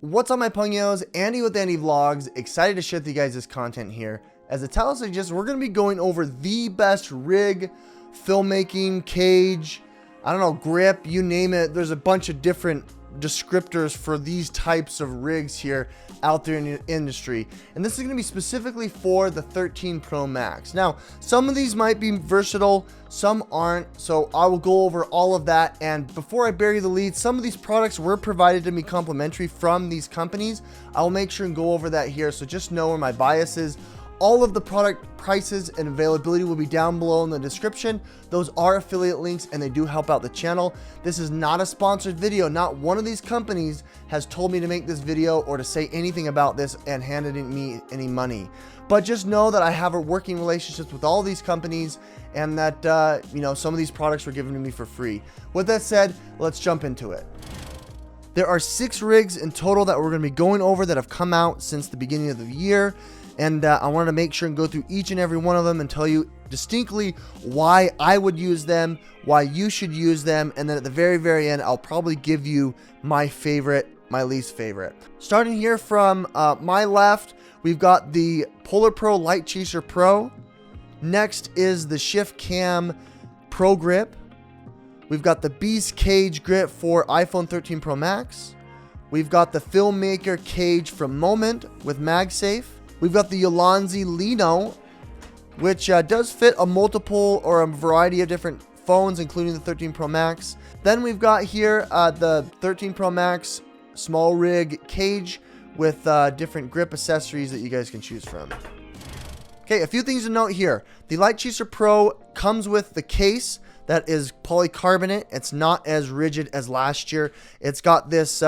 What's up, my pungos? Andy with Andy Vlogs, excited to share with you guys this content here. As the title suggests, we're going to be going over the best rig, filmmaking, cage, I don't know, grip, you name it. There's a bunch of different descriptors for these types of rigs here out there in the industry, and this is going to be specifically for the 13 Pro Max. Now, some of these might be versatile, some aren't, so I will go over all of that. And before I bury the lead, some of these products were provided to me complimentary from these companies. I will make sure and go over that here, so just know where my bias is. All of the product prices and availability will be down below in the description. Those are affiliate links and they do help out the channel. This is not a sponsored video. Not one of these companies has told me to make this video or to say anything about this and handed me any money. But just know that I have a working relationships with all these companies, and that you know, some of these products were given to me for free. With that said, let's jump into it. There are 6 rigs in total that we're going to be going over that have come out since the beginning of the year. And I wanted to make sure and go through each and every one of them and tell you distinctly why I would use them, why you should use them, and then at the very end, I'll probably give you my favorite, my least favorite. Starting here from my left, we've got the PolarPro LiteChaser Pro. Next is the ShiftCam ProGrip. We've got the BeastCage grip for iPhone 13 Pro Max. We've got the Filmmaker cage from Moment with MagSafe. We've got the Ulanzi Lino, which does fit a multiple or a variety of different phones, including the 13 Pro Max. Then we've got here the 13 Pro Max SmallRig cage with different grip accessories that you guys can choose from. Okay, a few things to note here. The LiteChaser Pro comes with the case that is polycarbonate. It's not as rigid as last year. It's got this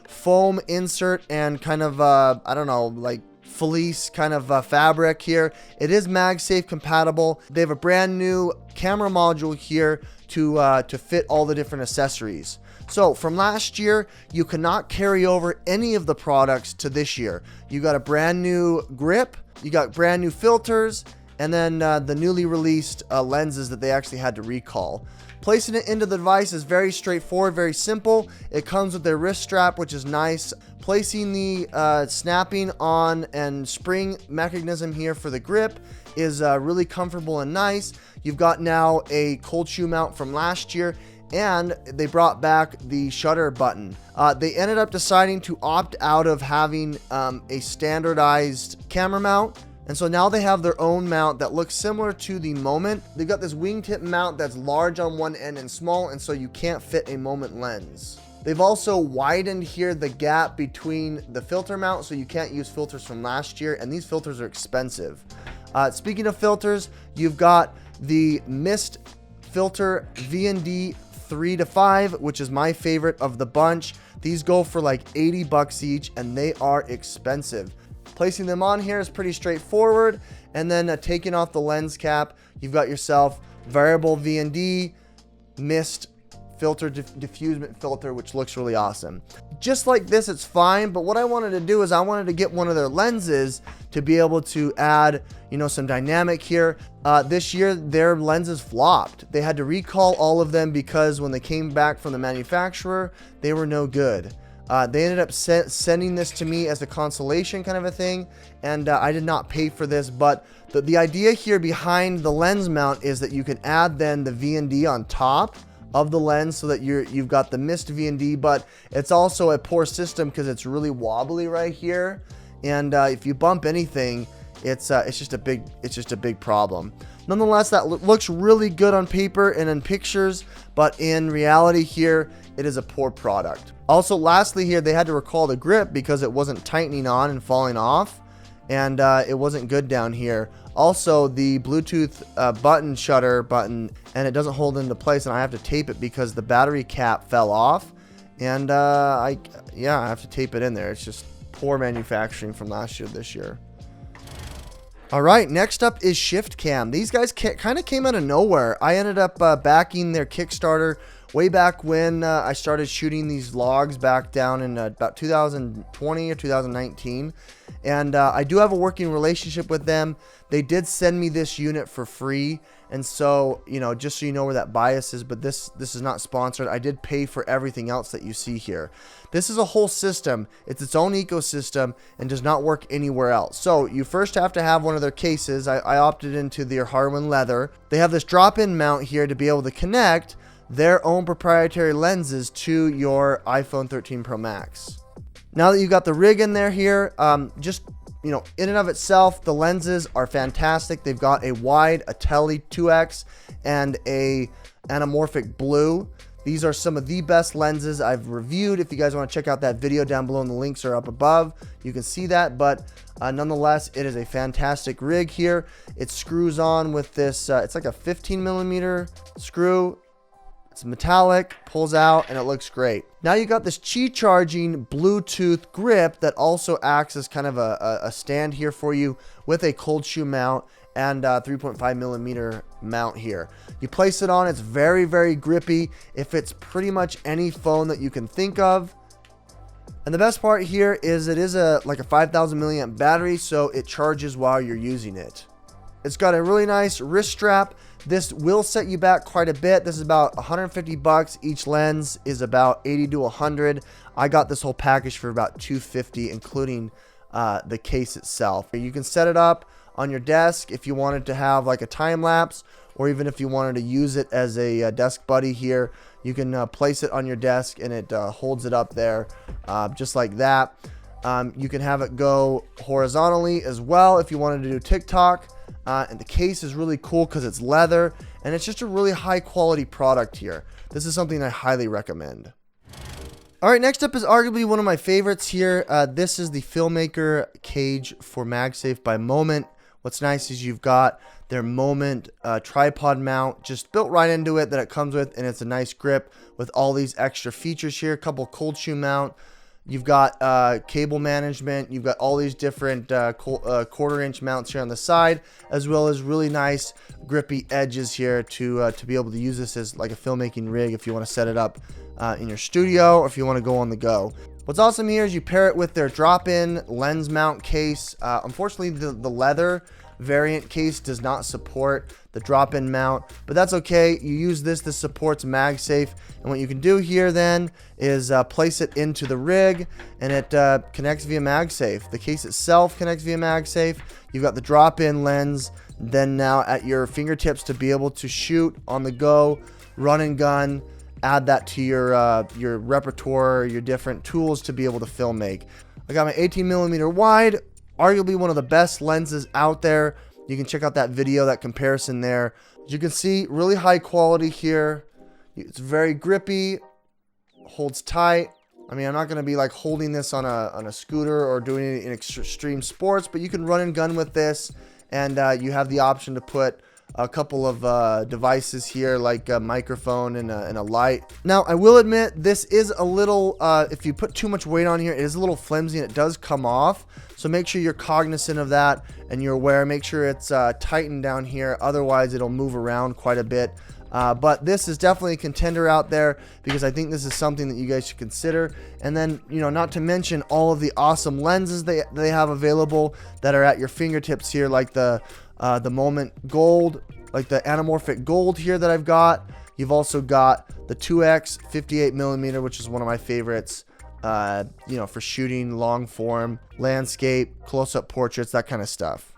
foam insert and kind of, I don't know, like fleece kind of fabric here. It is MagSafe compatible. They have a brand new camera module here to fit all the different accessories. So from last year, you cannot carry over any of the products to this year. You got a brand new grip, you got brand new filters, and then the newly released lenses that they actually had to recall. Placing it into the device is very straightforward, very simple. It comes with their wrist strap, which is nice. Placing the snapping on and spring mechanism here for the grip is really comfortable and nice. You've got now a cold shoe mount from last year, and they brought back the shutter button. They ended up deciding to opt out of having a standardized camera mount. And so now they have their own mount that looks similar to the Moment. They've got this wingtip mount that's large on one end and small, and so you can't fit a Moment lens. They've also widened here the gap between the filter mount, so you can't use filters from last year, and these filters are expensive. Speaking of filters, you've got the Mist Filter V&D 3 to 5, which is my favorite of the bunch. These go for like 80 bucks each, and they are expensive. Placing them on here is pretty straightforward, and then taking off the lens cap, you've got yourself variable V&D mist filter, diffusement filter, which looks really awesome. Just like this, it's fine, but what I wanted to do is I wanted to get one of their lenses to be able to add, you know, some dynamic here. This year, their lenses flopped. They had to recall all of them because when they came back from the manufacturer, they were no good. They ended up sending this to me as a consolation kind of a thing, and I did not pay for this, but the idea here behind the lens mount is that you can add then the V&D on top of the lens so that you've got the mist V&D, but it's also a poor system because it's really wobbly right here, and if you bump anything, it's just a big problem. Nonetheless, that looks really good on paper and in pictures, but in reality here, it is a poor product. Also, lastly here, they had to recall the grip because it wasn't tightening on and falling off, and it wasn't good down here. Also, the Bluetooth button shutter button, and it doesn't hold into place, and I have to tape it because the battery cap fell off, and I have to tape it in there. It's just poor manufacturing from last year to this year. All right, next up is ShiftCam. These guys kind of came out of nowhere. I ended up backing their Kickstarter way back when I started shooting these vlogs back down in about 2020 or 2019. And I do have a working relationship with them. They did send me this unit for free. And so, you know, just so you know where that bias is, but this is not sponsored. I did pay for everything else that you see here. This is a whole system. It's its own ecosystem and does not work anywhere else. So you first have to have one of their cases. I opted into their Harwin leather. They have this drop-in mount here to be able to connect their own proprietary lenses to your iPhone 13 Pro Max. Now that you've got the rig in there here, just, you know, in and of itself, the lenses are fantastic. They've got a wide, a tele 2x, and a anamorphic blue. These are some of the best lenses I've reviewed. If you guys want to check out that video down below, and the links are up above, you can see that. But nonetheless, it is a fantastic rig here. It screws on with this, it's like a 15mm screw. It's metallic, pulls out, and it looks great. Now you got this Qi charging Bluetooth grip that also acts as kind of a stand here for you with a cold shoe mount and 3.5mm mount here. You place it on, it's very, very grippy. It fits pretty much any phone that you can think of. And the best part here is it is like a 5,000 milliamp battery, so it charges while you're using it. It's got a really nice wrist strap. This will set you back quite a bit. This is about 150 bucks. Each lens is about 80 to 100. I got this whole package for about 250, including the case itself. You can set it up on your desk if you wanted to have like a time lapse, or even if you wanted to use it as a desk buddy here. You can place it on your desk and it holds it up there just like that. You can have it go horizontally as well if you wanted to do TikTok. And the case is really cool because it's leather, and it's just a really high quality product here. This is something I highly recommend. All right, next up is arguably one of my favorites here. This is the Filmmaker cage for MagSafe by Moment. What's nice is you've got their Moment tripod mount just built right into it that it comes with, and it's a nice grip with all these extra features here. A couple cold shoe mount. You've got cable management. You've got all these different quarter-inch mounts here on the side, as well as really nice grippy edges here to be able to use this as like a filmmaking rig if you want to set it up in your studio, or if you want to go on the go. What's awesome here is you pair it with their drop-in lens mount case. Unfortunately, the leather variant case does not support the drop-in mount, but that's okay. You use this supports MagSafe, and what you can do here then is place it into the rig, and it connects via MagSafe. The case itself connects via MagSafe. You've got the drop-in lens then now at your fingertips to be able to shoot on the go, run and gun, add that to your repertoire, your different tools to be able to film make. I got my 18mm wide, arguably one of the best lenses out there. You can check out that video, that comparison there. As you can see, really high quality here. It's very grippy, holds tight. I mean, I'm not going to be like holding this on a scooter or doing it in extreme sports, but you can run and gun with this, and you have the option to put a couple of devices here, like a microphone and a light. Now, I will admit this is a little, if you put too much weight on here, it is a little flimsy and it does come off. So make sure you're cognizant of that and you're aware. Make sure it's tightened down here. Otherwise, it'll move around quite a bit. But this is definitely a contender out there because I think this is something that you guys should consider. And then, you know, not to mention all of the awesome lenses they have available that are at your fingertips here, like the Moment Gold, like the Anamorphic Gold here that I've got. You've also got the 2x 58mm, which is one of my favorites, you know, for shooting long form, landscape, close-up portraits, that kind of stuff.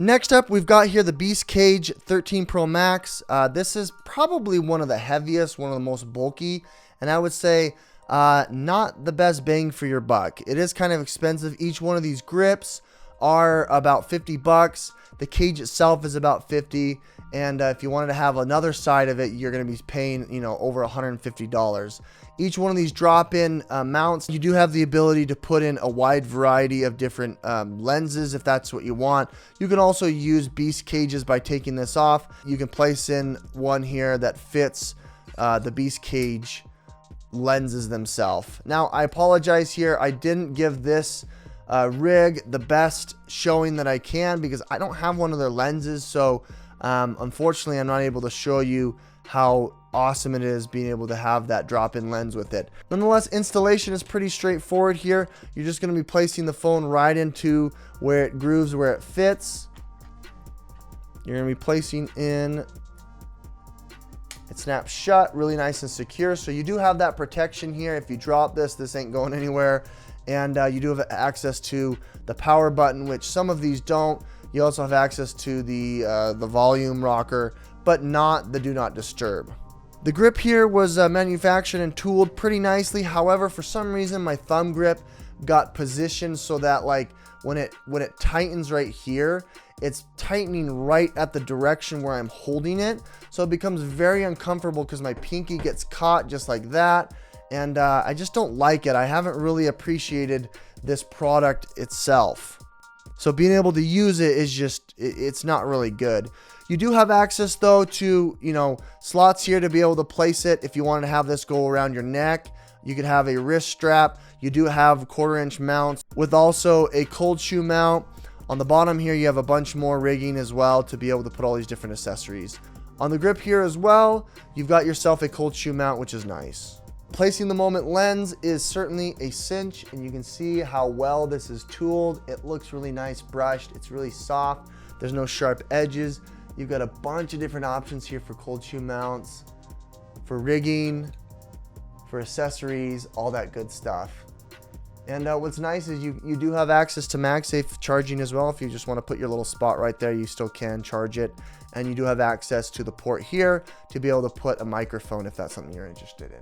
Next up, we've got here the BeastCage 13 Pro Max. This is probably one of the heaviest, one of the most bulky, and I would say not the best bang for your buck. It is kind of expensive. Each one of these grips are about 50 bucks. The cage itself is about 50, and if you wanted to have another side of it, you're going to be paying, you know, over $150. Each one of these drop-in mounts, you do have the ability to put in a wide variety of different lenses if that's what you want. You can also use Beast cages by taking this off. You can place in one here that fits the Beast cage lenses themselves. Now, I apologize here. I didn't give this rig the best showing that I can because I don't have one of their lenses. So unfortunately, I'm not able to show you how awesome it is being able to have that drop-in lens with it. Nonetheless, installation is pretty straightforward here. You're just going to be placing the phone right into where it grooves, where it fits. You're going to be placing in, it snaps shut, really nice and secure. So you do have that protection here. If you drop this, this ain't going anywhere. And you do have access to the power button, which some of these don't. You also have access to the volume rocker, but not the do not disturb. The grip here was manufactured and tooled pretty nicely. However, for some reason, my thumb grip got positioned so that like when it tightens right here, it's tightening right at the direction where I'm holding it. So it becomes very uncomfortable because my pinky gets caught just like that. And I just don't like it. I haven't really appreciated this product itself. So being able to use it is just, it's not really good. You do have access though to, you know, slots here to be able to place it. If you wanted to have this go around your neck, you could have a wrist strap. You do have 1/4-inch mounts with also a cold shoe mount. On the bottom here, you have a bunch more rigging as well to be able to put all these different accessories. On the grip here as well, you've got yourself a cold shoe mount, which is nice. Placing the Moment lens is certainly a cinch, and you can see how well this is tooled. It looks really nice brushed. It's really soft. There's no sharp edges. You've got a bunch of different options here for cold shoe mounts, for rigging, for accessories, all that good stuff. And what's nice is you do have access to MagSafe charging as well. If you just want to put your little spot right there, you still can charge it. And you do have access to the port here to be able to put a microphone if that's something you're interested in.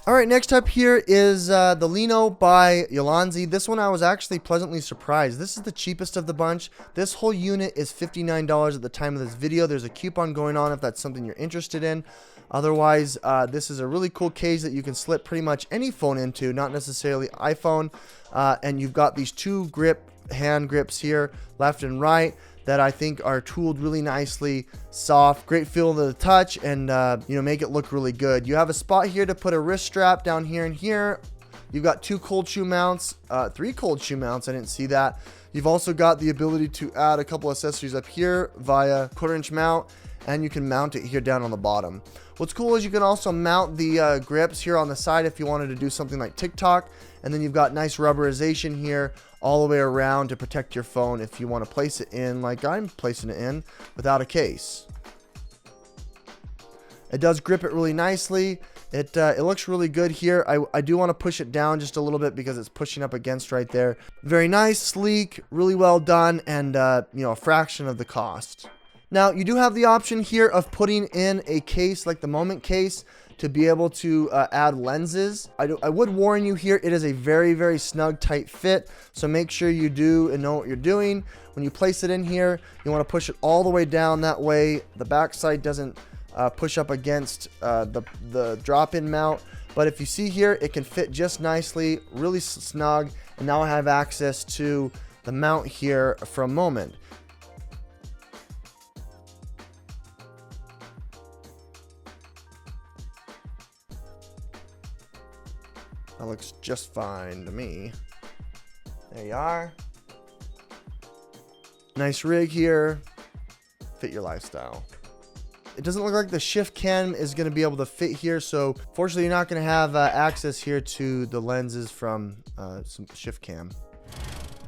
All right, next up here is the Lino by Ulanzi. This one I was actually pleasantly surprised. This is the cheapest of the bunch. This whole unit is $59 at the time of this video. There's a coupon going on if that's something you're interested in. Otherwise, this is a really cool case that you can slip pretty much any phone into, not necessarily iPhone. And you've got these two hand grips here, left and right, that I think are tooled really nicely, soft, great feel to the touch, and you know, make it look really good. You have a spot here to put a wrist strap down here and here. You've got 2 cold shoe mounts, 3 cold shoe mounts. I didn't see that. You've also got the ability to add a couple accessories up here via 1/4-inch mount, and you can mount it here down on the bottom. What's cool is you can also mount the grips here on the side if you wanted to do something like TikTok, and then you've got nice rubberization here all the way around to protect your phone if you want to place it in like I'm placing it in without a case. It does grip it really nicely. It looks really good here. I do want to push it down just a little bit because it's pushing up against right there. Very nice, sleek, really well done, and you know, a fraction of the cost. Now, you do have the option here of putting in a case like the Moment case to be able to add lenses. I would warn you here, it is a very, very snug, tight fit. So make sure you do and know what you're doing. When you place it in here, you want to push it all the way down. That way the backside doesn't push up against the drop-in mount. But if you see here, it can fit just nicely, really snug. And now I have access to the mount here from Moment. That looks just fine to me. There you are. Nice rig here. Fit your lifestyle. It doesn't look like the ShiftCam is going to be able to fit here, so fortunately you're not going to have access here to the lenses from some ShiftCam.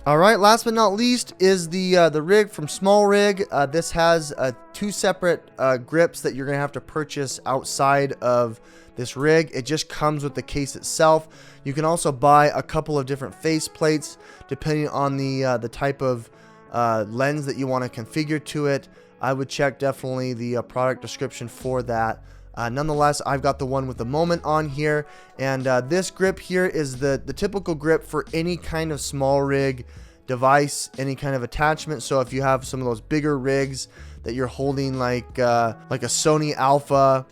All right, last but not least is the rig from SmallRig. This has 2 separate grips that you're going to have to purchase outside of this rig. It just comes with the case itself. You can also buy a couple of different face plates depending on the type of lens that you want to configure to it. I would check definitely the product description for that. Nonetheless, I've got the one with the Moment on here, and this grip here is the typical grip for any kind of SmallRig device, any kind of attachment. So if you have some of those bigger rigs that you're holding like a Sony Alpha,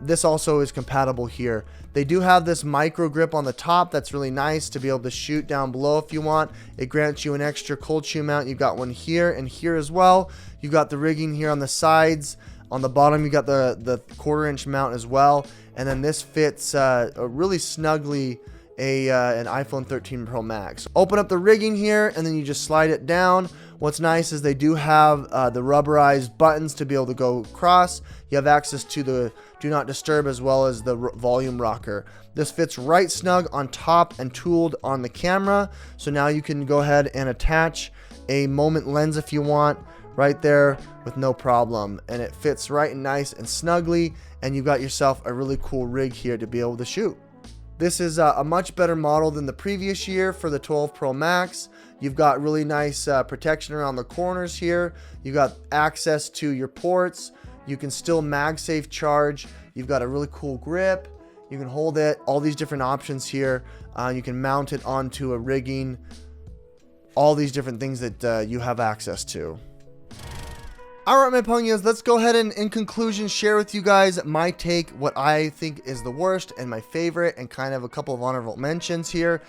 this also is compatible here. They do have this micro grip on the top that's really nice to be able to shoot down below if you want. It grants you an extra cold shoe mount. You've got one here and here as well. You've got the rigging here on the sides. On the bottom, you got the 1/4-inch mount as well. And then this fits really snugly an iPhone 13 Pro Max. Open up the rigging here, and then you just slide it down. What's nice is they do have the rubberized buttons to be able to go across. You have access to the do not disturb as well as the volume rocker. This fits right snug on top and tooled on the camera. So now you can go ahead and attach a moment lens if you want right there with no problem. And it fits right and nice and snugly. And you've got yourself a really cool rig here to be able to shoot. This is a much better model than the previous year for the 12 Pro Max. You've got really nice protection around the corners here. You've got access to your ports. You can still MagSafe charge. You've got a really cool grip. You can hold it. All these different options here. You can mount it onto a rigging. All these different things that you have access to. Alright, my pungians, let's go ahead and in conclusion share with you guys my take, what I think is the worst and my favorite, and kind of a couple of honorable mentions here.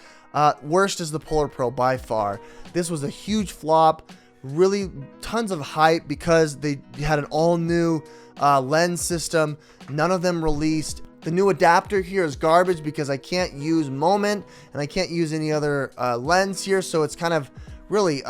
Worst is the PolarPro by far. This was a huge flop, really tons of hype because they had an all new lens system. None of them released. The new adapter here is garbage because I can't use moment and I can't use any other lens here, so it's kind of really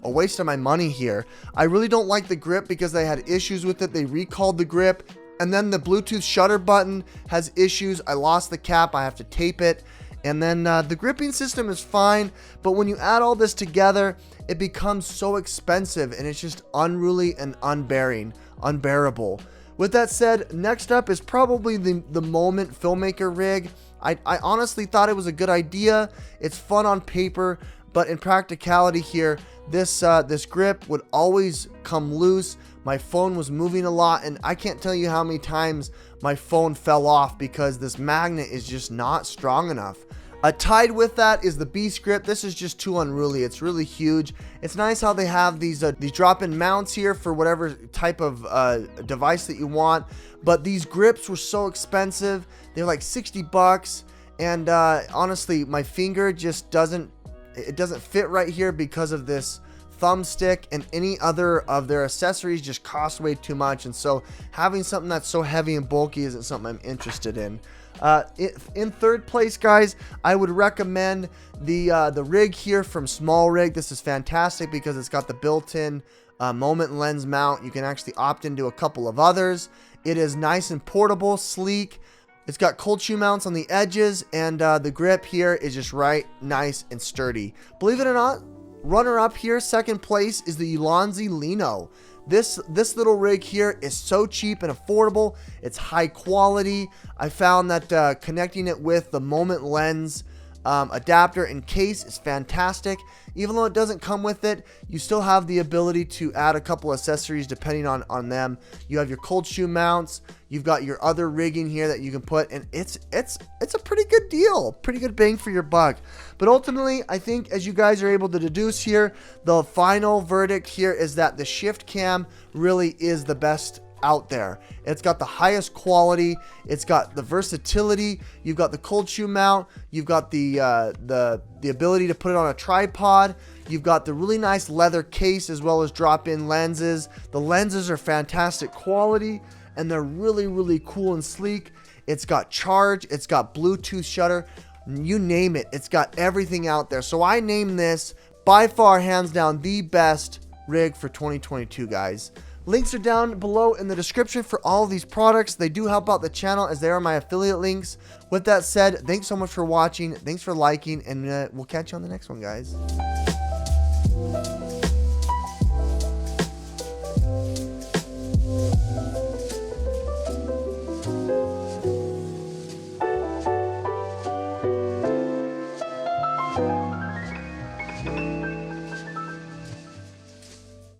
a waste of my money here. I really don't like the grip because they had issues with it. They recalled the grip, and then the Bluetooth shutter button has issues. I lost the cap. I have to tape it. And then the gripping system is fine, but when you add all this together, it becomes so expensive and it's just unruly and unbearable. With that said, next up is probably the Moment Filmmaker rig. I honestly thought it was a good idea. It's fun on paper, but in practicality here, this grip would always come loose. My phone was moving a lot, and I can't tell you how many times my phone fell off because this magnet is just not strong enough. Tied with that is the Beast grip. This is just too unruly. It's really huge. It's nice how they have these drop-in mounts here for whatever type of device that you want, but these grips were so expensive. They're like 60 bucks, and honestly, my finger just doesn't fit right here because of this thumbstick, and any other of their accessories just cost way too much, and so having something that's so heavy and bulky isn't something I'm interested in. In third place, guys, I would recommend the rig here from SmallRig. This is fantastic because it's got the built-in moment lens mount. You can actually opt into a couple of others. It is nice and portable, sleek. It's got cold shoe mounts on the edges, and the grip here is just right, nice and sturdy. Believe it or not, runner up here, second place, is the Ulanzi Lino. This little rig here is so cheap and affordable. It's high quality. I found that connecting it with the moment lens adapter and case is fantastic. Even though it doesn't come with it, you still have the ability to add a couple accessories depending on them. You have your cold shoe mounts. You've got your other rigging here that you can put, and it's a pretty good deal, pretty good bang for your buck. But ultimately, I think as you guys are able to deduce here, the final verdict here is that the ShiftCam really is the best out there. It's got the highest quality. It's got the versatility. You've got the cold shoe mount. You've got the ability to put it on a tripod. You've got the really nice leather case as well as drop-in lenses. The lenses are fantastic quality, and they're really cool and sleek. It's got charge. It's got Bluetooth shutter. You name it. It's got everything out there. So I name this by far, hands down, the best rig for 2022, guys. Links are down below in the description for all of these products. They do help out the channel as they are my affiliate links. With that said, thanks so much for watching. Thanks for liking, and we'll catch you on the next one, guys.